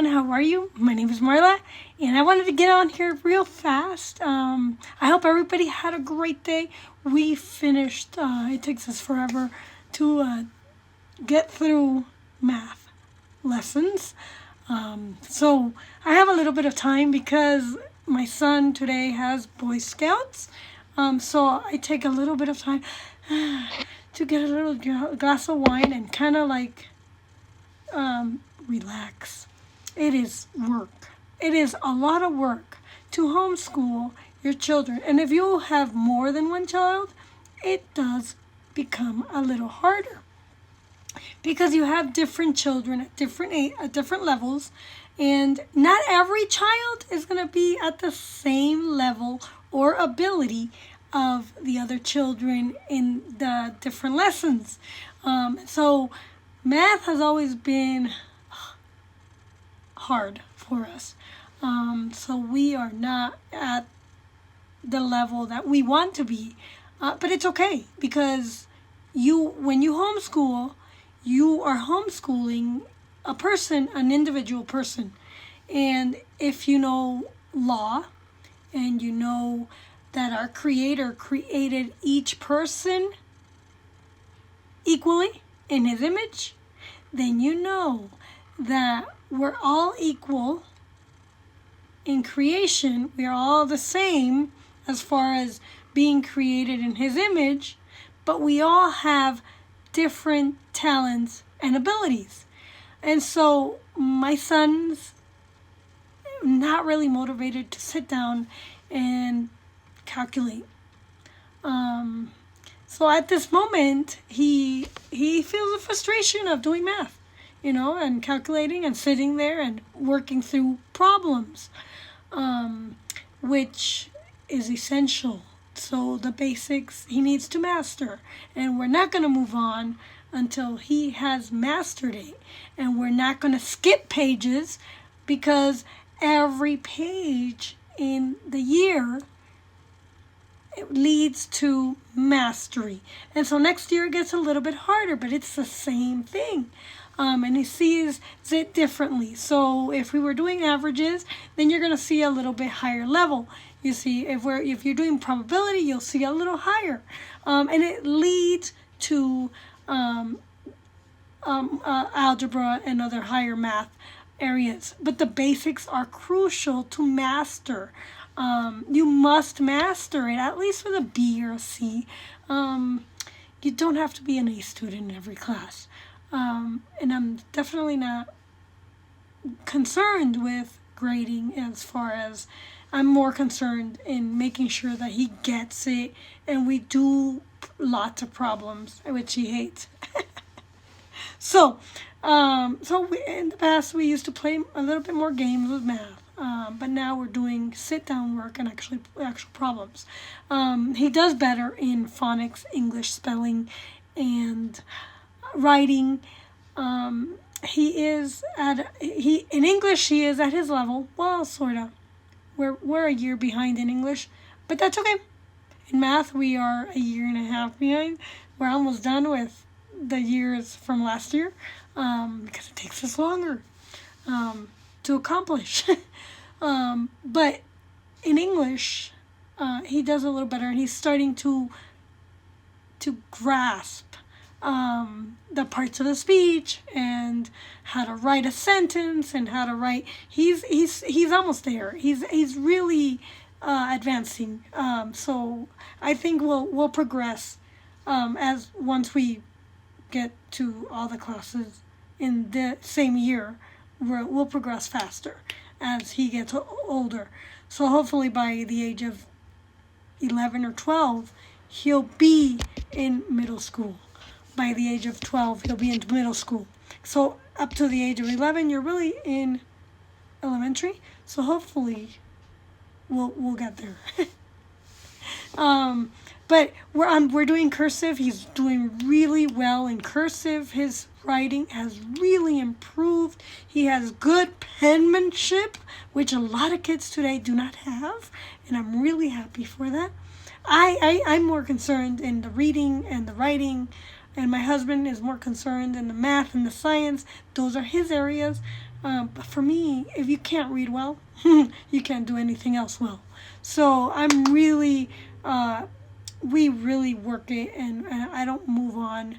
how are you? My name is Marla, and I wanted to get on here real fast. I hope everybody had a great day. We finished, it takes us forever to get through math lessons. So I have a little bit of time because my son today has Boy Scouts. So I take a little bit of time to get a little glass of wine and kind of like relax. It is work. It is a lot of work to homeschool your children. And if you have more than one child, it does become a little harder because you have different children at different levels, and not every child is going to be at the same level or ability of the other children in the different lessons. So math has always been hard for us. So we are not at the level that we want to be. But it's okay because when you homeschool, you are homeschooling a person, an individual person. And if you know law and you know that our Creator created each person equally in His image, then you know that we're all equal in creation. We are all the same as far as being created in His image, but we all have different talents and abilities. And so my son's not really motivated to sit down and calculate. So at this moment, he feels the frustration of doing math, and calculating and sitting there and working through problems, which is essential. So the basics he needs to master, and we're not going to move on until he has mastered it. And we're not going to skip pages because every page in the year it leads to mastery. And so next year it gets a little bit harder, but it's the same thing. And he sees it differently. So if we were doing averages, then you're going to see a little bit higher level. You see, if you're doing probability, you'll see a little higher. And it leads to algebra and other higher math areas. But the basics are crucial to master. You must master it, at least with a B or a C. You don't have to be an A student in every class. And I'm definitely not concerned with grading as far as I'm more concerned in making sure that he gets it, and we do lots of problems, which he hates. So in the past we used to play a little bit more games with math, but now we're doing sit-down work and actual problems. He does better in phonics, English spelling, and writing. In English he is at his level. Well, sorta. We're a year behind in English, but that's okay. In math, we are a year and a half behind. We're almost done with the years from last year because it takes us longer to accomplish. But in English, he does a little better, and he's starting to grasp the parts of the speech and how to write a sentence and how to write. He's almost there. He's really advancing. So I think we'll progress as once we get to all the classes in the same year. We'll progress faster as he gets older. So hopefully by the age of 11 or 12, he'll be in middle school. By the age of 12, he'll be in middle school. So up to the age of 11, you're really in elementary. So hopefully we'll get there. But we're doing cursive. He's doing really well in cursive. His writing has really improved. He has good penmanship, which a lot of kids today do not have, and I'm really happy for that. I'm more concerned in the reading and the writing, and my husband is more concerned in the math and the science. Those are his areas. But for me, if you can't read well, you can't do anything else well. So I'm really, we really work it, and I don't move on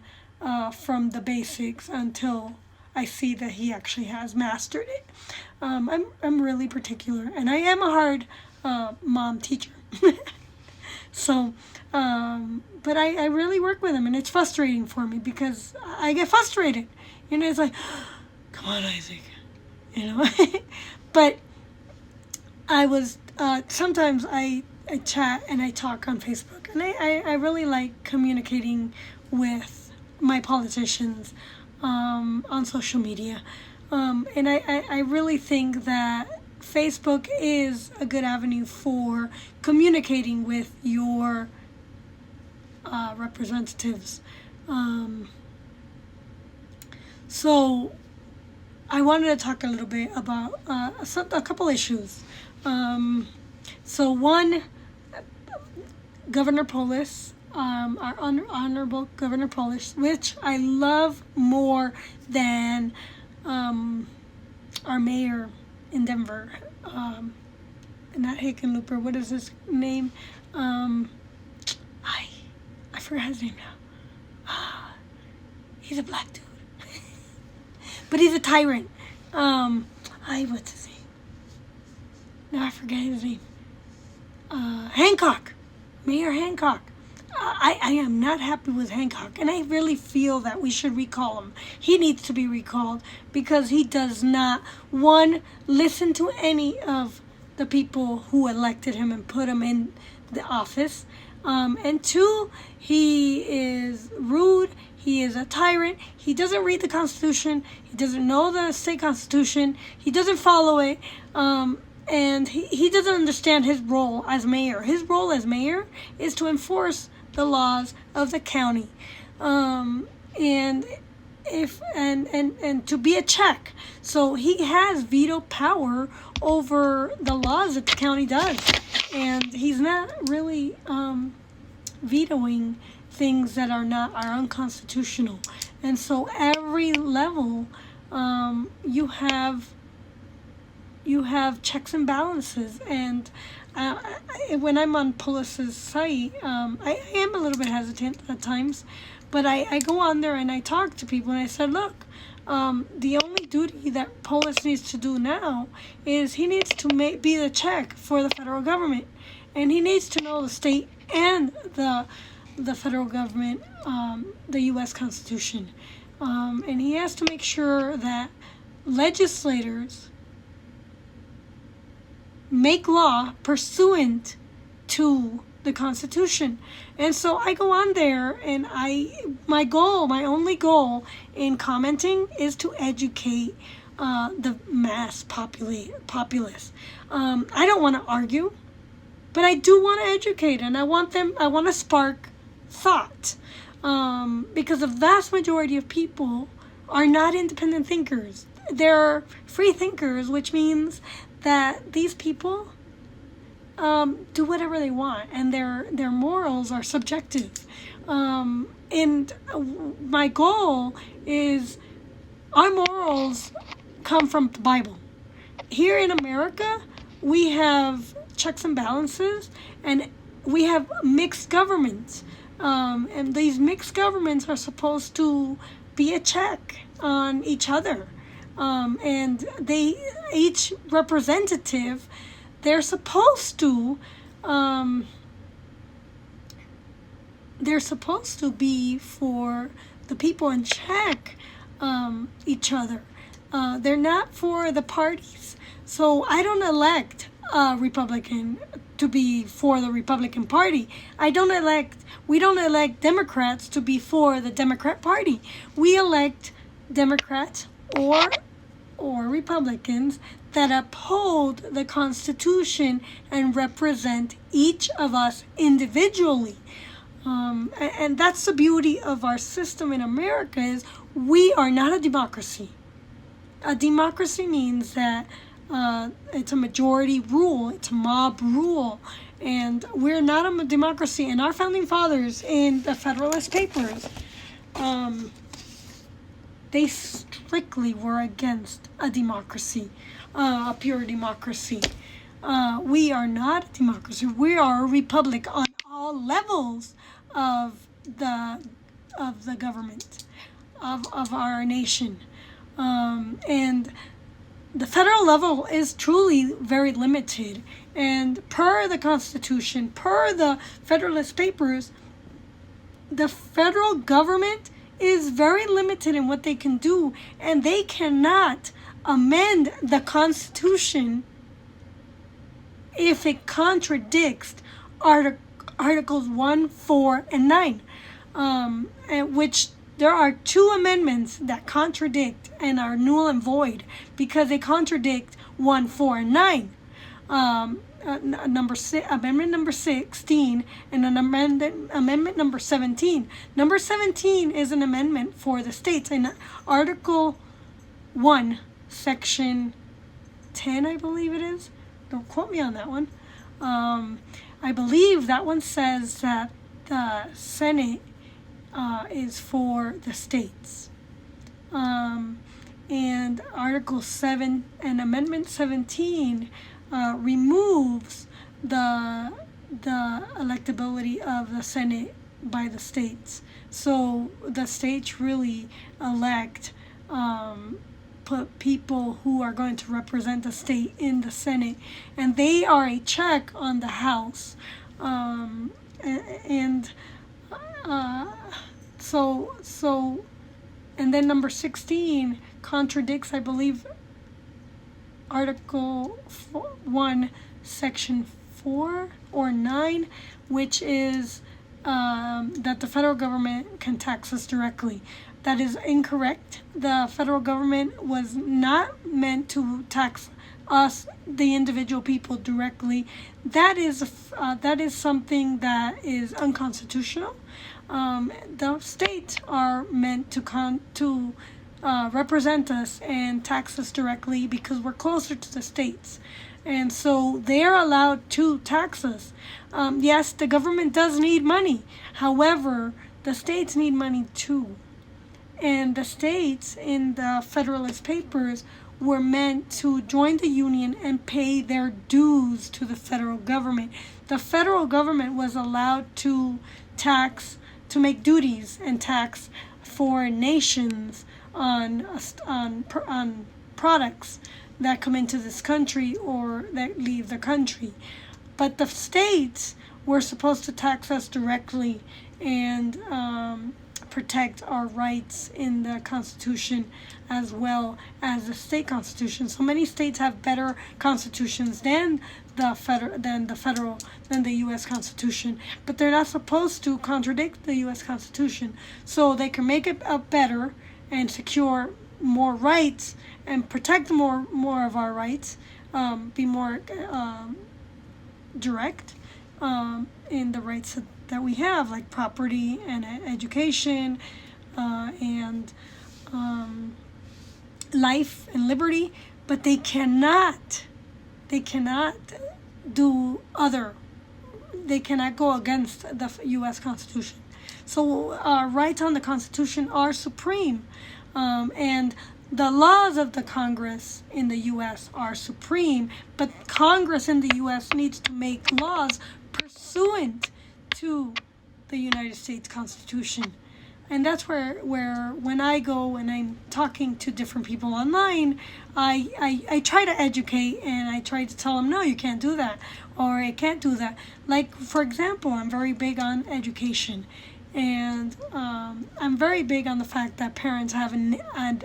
from the basics until I see that he actually has mastered it. I'm really particular, and I am a hard mom teacher. So, but I really work with him, and it's frustrating for me because I get frustrated. It's like, come on, Isaac, But I was, sometimes I chat and I talk on Facebook, and I really like communicating with my politicians on social media. And I really think that Facebook is a good avenue for communicating with your representatives. So I wanted to talk a little bit about a couple issues. So one, Governor Polis, our Honorable Governor Polis, which I love more than our mayor in Denver, not Hickenlooper. What is his name? I forgot his name now. He's a black dude, but he's a tyrant. What's his name? No, I forget his name. Hancock, Mayor Hancock. I am not happy with Hancock, and I really feel that we should recall him. He needs to be recalled because he does not, one, listen to any of the people who elected him and put him in the office, and two, he is rude, he is a tyrant, he doesn't read the Constitution, he doesn't know the state Constitution, he doesn't follow it, and he doesn't understand his role as mayor. His role as mayor is to enforce the laws of the county, and to be a check. So he has veto power over the laws that the county does, and he's not really vetoing things that are unconstitutional. And so every level, you have checks and balances. And when I'm on Polis's site, I am a little bit hesitant at times, but I go on there and I talk to people, and I said, look, the only duty that Polis needs to do now is he needs to be the check for the federal government, and he needs to know the state and the federal government, the U.S. Constitution, and he has to make sure that legislators make law pursuant to the Constitution. And so I go on there, and my only goal in commenting is to educate the mass populace. I don't want to argue, but I do want to educate, and I want to spark thought, because the vast majority of people are not independent thinkers. They're free thinkers, which means that these people do whatever they want, and their morals are subjective. And my goal is our morals come from the Bible. Here in America, we have checks and balances, and we have mixed governments. And these mixed governments are supposed to be a check on each other. And each representative, they're supposed to be for the people and check each other. They're not for the parties. So I don't elect a Republican to be for the Republican Party. We don't elect Democrats to be for the Democrat Party. We elect Democrats or Republicans that uphold the Constitution and represent each of us individually. And that's the beauty of our system in America, is we are not a democracy. A democracy means that it's a majority rule, it's a mob rule, and we're not a democracy. And our founding fathers in the Federalist Papers, they strictly were against a democracy, a pure democracy. We are not a democracy. We are a republic on all levels of the government of our nation. And the federal level is truly very limited. And per the Constitution, per the Federalist Papers, the federal government is very limited in what they can do, and they cannot amend the Constitution if it contradicts Articles 1, 4, and 9, which there are 2 amendments that contradict and are null and void because they contradict 1, 4, and 9. Amendment number 16 and amendment number 17. Number 17 is an amendment for the states. In Article 1, Section 10, I believe it is. Don't quote me on that one. I believe that one says that the Senate is for the states. And Article 7 and Amendment 17 removes the electability of the Senate by the states. So the states really elect put people who are going to represent the state in the Senate, and they are a check on the House. And then number 16 contradicts, I believe, Article 1, Section 4 or 9, which is that the federal government can tax us directly. That is incorrect. The federal government was not meant to tax us, the individual people, directly. That is something that is unconstitutional. The states are meant to represent us and tax us directly because we're closer to the states. And so they're allowed to tax us. Yes, the government does need money. However, the states need money too. And the states in the Federalist Papers were meant to join the Union and pay their dues to the federal government. The federal government was allowed to tax, to make duties and tax foreign nations on products that come into this country or that leave the country. But the states were supposed to tax us directly and protect our rights in the Constitution as well as the state constitution. So many states have better constitutions than the U.S. Constitution, but they're not supposed to contradict the U.S. Constitution. So they can make it better and secure more rights and protect more of our rights, be more direct in the rights that we have, like property and education and life and liberty. But they cannot do other. They cannot go against the U.S. Constitution. So our rights on the Constitution are supreme, and the laws of the Congress in the U.S. are supreme, but Congress in the U.S. needs to make laws pursuant to the United States Constitution. And that's where when I go and I'm talking to different people online, I try to educate and I try to tell them, no, you can't do that, or I can't do that. Like, for example, I'm very big on education. And I'm very big on the fact that parents have an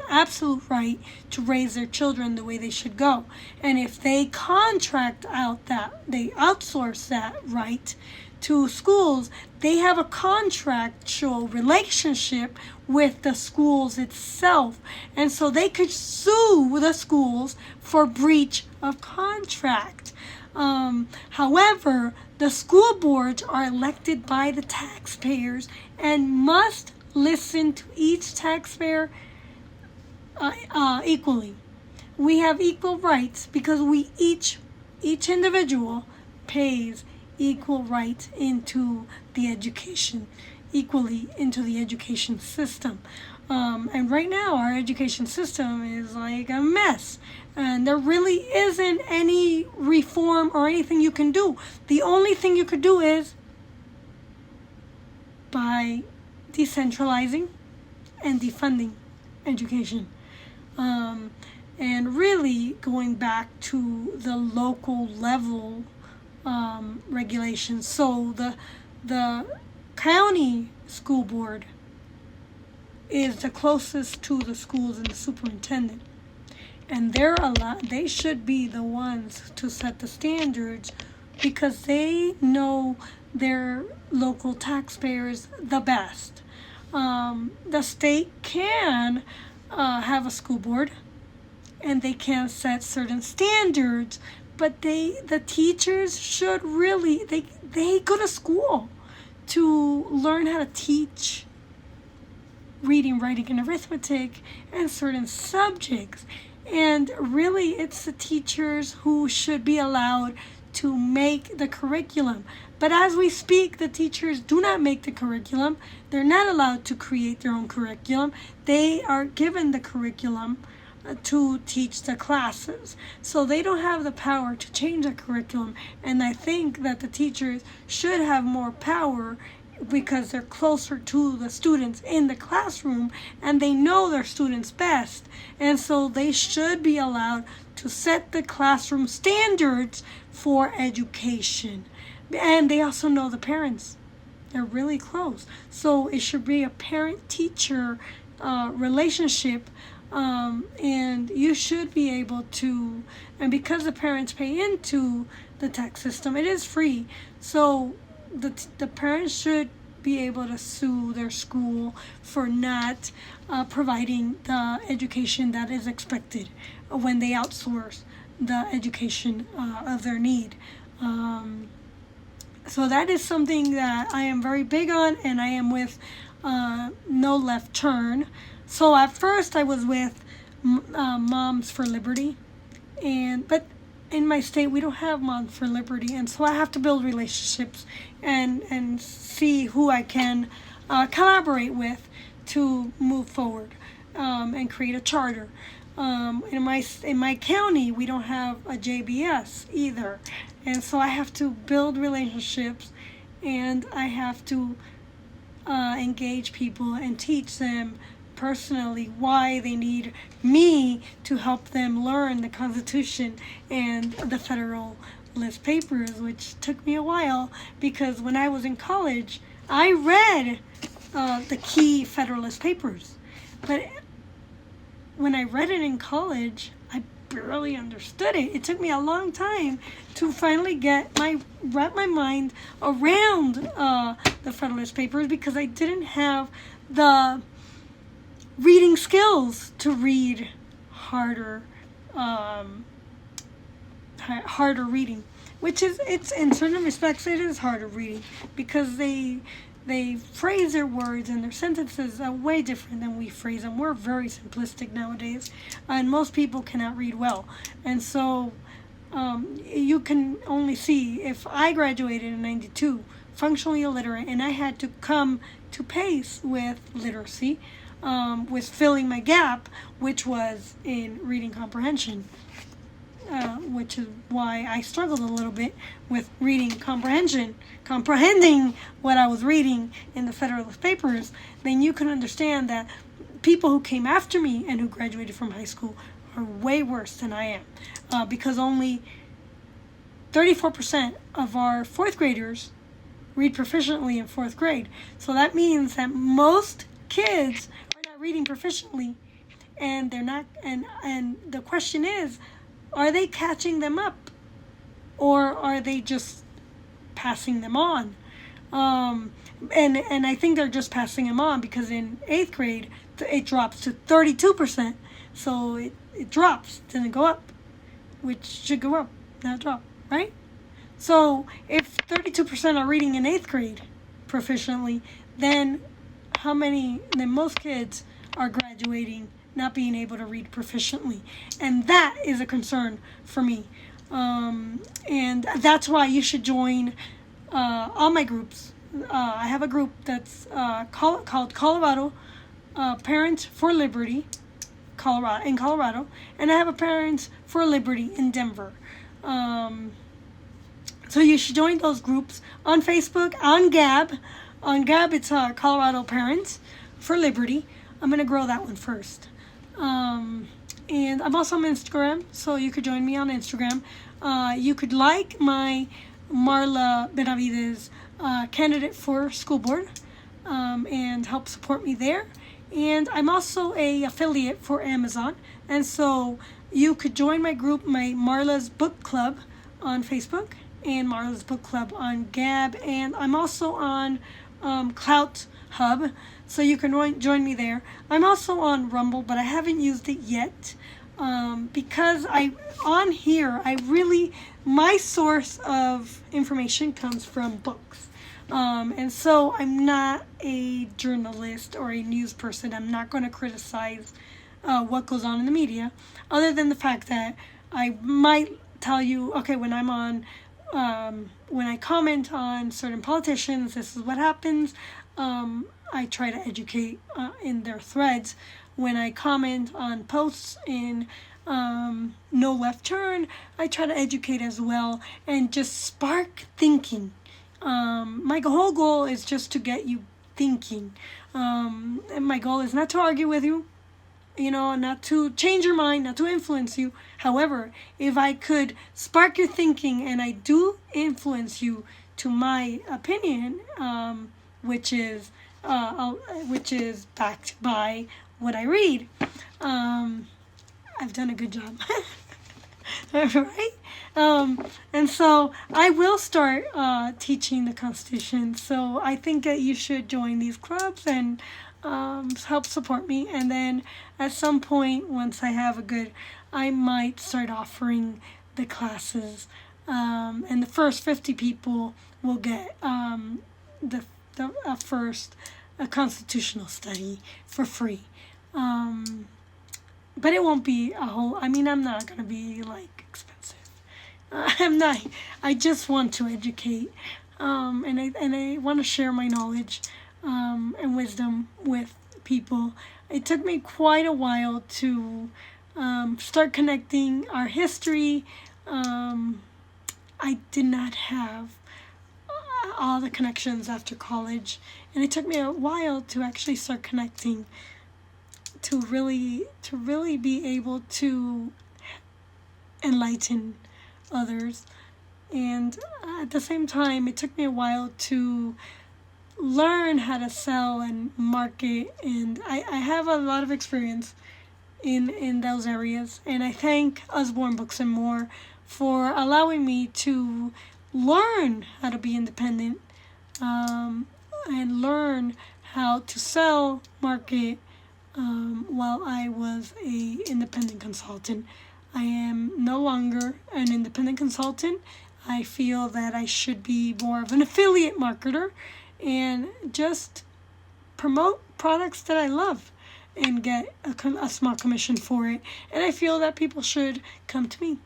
absolute right to raise their children the way they should go. And if they contract out they outsource that right to schools, they have a contractual relationship with the schools itself. And so they could sue the schools for breach of contract. However, the school boards are elected by the taxpayers and must listen to each taxpayer equally. We have equal rights because each individual pays equal rights into the education, equally into the education system. And right now, our education system is like a mess. And there really isn't any reform or anything you can do. The only thing you could do is by decentralizing and defunding education. And really going back to the local level regulations. So the county school board is the closest to the schools and the superintendent. And they should be the ones to set the standards because they know their local taxpayers the best. The state can have a school board and they can set certain standards, but the teachers should really, they go to school to learn how to teach reading, writing, and arithmetic and certain subjects. And really, it's the teachers who should be allowed to make the curriculum. But as we speak, the teachers do not make the curriculum. They're not allowed to create their own curriculum. They are given the curriculum to teach the classes. So they don't have the power to change the curriculum. And I think that the teachers should have more power because they're closer to the students in the classroom and they know their students best. And so they should be allowed to set the classroom standards for education. And they also know the parents. They're really close. So it should be a parent-teacher relationship. And you should be able to, and because the parents pay into the tax system, it is free. So the parents should be able to sue their school for not providing the education that is expected when they outsource the education of their need. So that is something that I am very big on, and I am with No Left Turn. So at first I was with Moms for Liberty, but in my state we don't have Moms for Liberty, and so I have to build relationships and see who I can collaborate with to move forward and create a charter. In my county we don't have a JBS either, and so I have to build relationships and I have to engage people and teach them personally why they need me to help them learn the Constitution and the Federalist Papers, which took me a while because when I was in college, I read the key Federalist Papers. But when I read it in college, I barely understood it. It took me a long time to finally wrap my mind around the Federalist Papers because I didn't have the reading skills to read harder reading, which is, it's in certain respects it is harder reading because they phrase their words and their sentences are way different than we phrase them. We're very simplistic nowadays, and most people cannot read well. And so you can only see, if I graduated in 92, functionally illiterate, and I had to come to pace with literacy, with filling my gap, which was in reading comprehension, which is why I struggled a little bit with reading comprehension, comprehending what I was reading in the Federalist Papers. Then you can understand that people who came after me and who graduated from high school are way worse than I am, because only 34% of our fourth graders read proficiently in fourth grade. So that means that most kids reading proficiently, and they're not, and the question is, are they catching them up or are they just passing them on? And I think they're just passing them on because in 8th grade it drops to 32%, so it drops, doesn't go up, which should go up, not drop, right? So if 32% are reading in 8th grade proficiently, then most kids are graduating not being able to read proficiently. And that is a concern for me. And that's why you should join all my groups. I have a group that's called Colorado Parents for Liberty, Colorado, and I have a Parents for Liberty in Denver. So you should join those groups on Facebook, on Gab. On Gab, it's Colorado Parents for Liberty. I'm going to grow that one first. And I'm also on Instagram, so you could join me on Instagram. You could like my Marla Benavides candidate for school board and help support me there. And I'm also a affiliate for Amazon. And so you could join my group, my Marla's Book Club on Facebook and Marla's Book Club on Gab. And I'm also on Clout Hub, so you can join me there. I'm also on Rumble, but I haven't used it yet because on here, my source of information comes from books. And so I'm not a journalist or a news person. I'm not going to criticize what goes on in the media, other than the fact that I might tell you, okay, when I comment on certain politicians, this is what happens. I try to educate in their threads. When I comment on posts in No Left Turn, I try to educate as well and just spark thinking. My whole goal is just to get you thinking. And my goal is not to argue with you, not to change your mind, not to influence you. However, if I could spark your thinking and I do influence you to my opinion, which is backed by what I read, I've done a good job. Right? And so I will start teaching the Constitution. So I think that you should join these clubs and help support me. And then at some point, once I might start offering the classes. And the first 50 people will get the first constitutional study for free. But it won't be I'm not going to be expensive. I just want to educate. And I want to share my knowledge and wisdom with people. It took me quite a while to start connecting our history. I did not have all the connections after college, and it took me a while to actually start connecting to really be able to enlighten others. And at the same time, it took me a while to learn how to sell and market, and I have a lot of experience in those areas, and I thank Usborne Books and More for allowing me to learn how to be independent and learn how to sell, market, while I was a independent consultant. I am no longer an independent consultant. I feel that I should be more of an affiliate marketer and just promote products that I love and get a small commission for it. And I feel that people should come to me,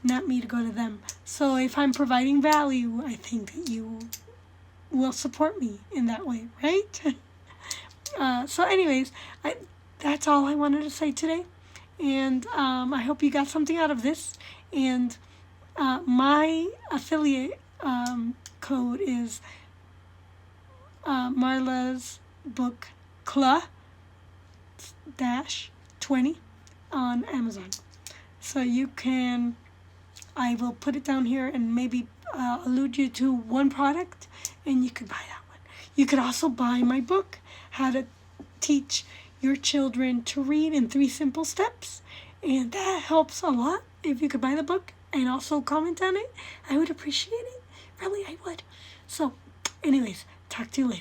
not me to go to them. So if I'm providing value, I think that you will support me in that way, right? So anyways, that's all I wanted to say today. And I hope you got something out of this. And my affiliate code is Marla's Book Club -20 on Amazon. So you can, I will put it down here and maybe allude you to one product, and you could buy that one. You could also buy my book, How to Teach Your Children to Read in 3 Simple Steps. And that helps a lot. If you could buy the book and also comment on it, I would appreciate it. Really, I would. So, anyways, talk to you later.